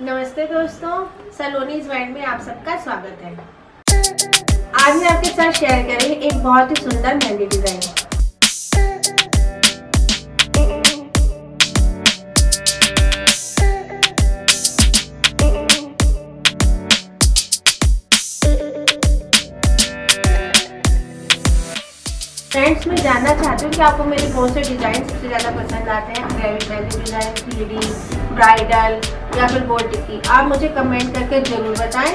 नमस्ते दोस्तों, सलोनी ज्वेलरी में आप सबका स्वागत है। आज मैं आपके साथ शेयर करेंगे एक बहुत ही सुंदर मेहंदी डिजाइन। फ्रेंड्स, मैं जानना चाहती हूँ कि आपको मेरे कौन से डिज़ाइन सबसे ज़्यादा पसंद आते हैं। ग्रेविटी डिज़ाइन, 3D, ब्राइडल या फिर गोल्ड टिक्की। आप मुझे कमेंट करके ज़रूर बताएं।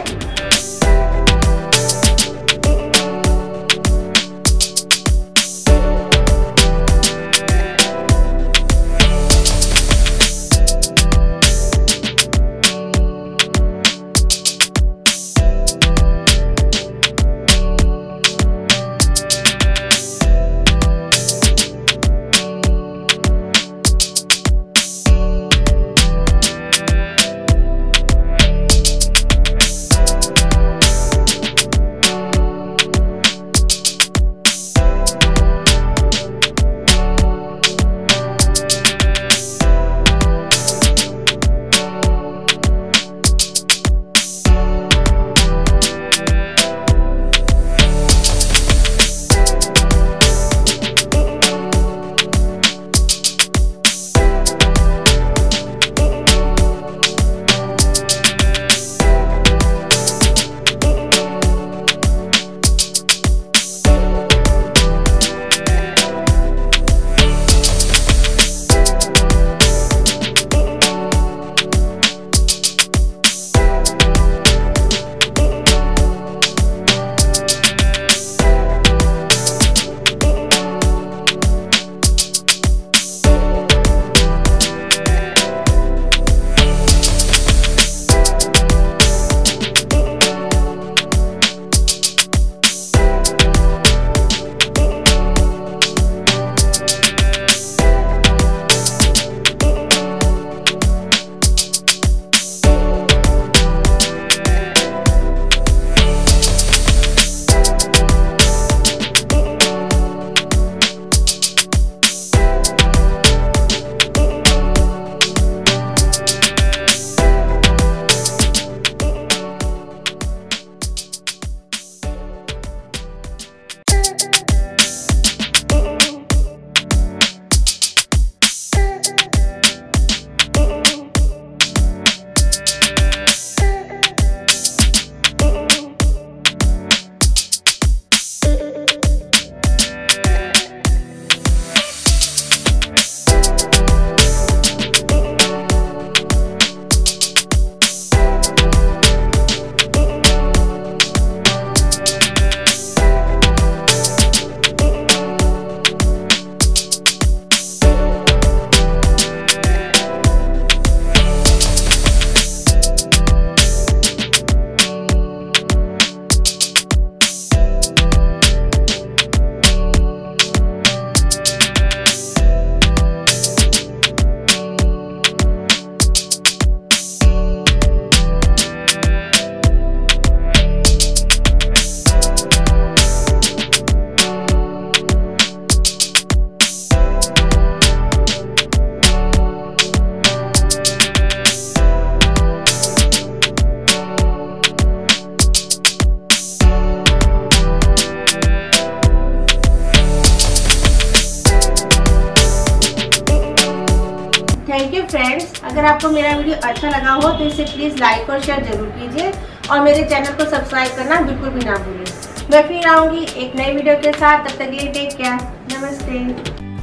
Thank you friends. अगर आपको मेरा वीडियो अच्छा लगा हो तो इसे प्लीज़ लाइक और शेयर जरूर कीजिए और मेरे चैनल को सब्सक्राइब करना बिल्कुल भी ना भूलें। मैं फिर आऊँगी एक नई वीडियो के साथ। तब तक के लिए टेक केयर। नमस्ते।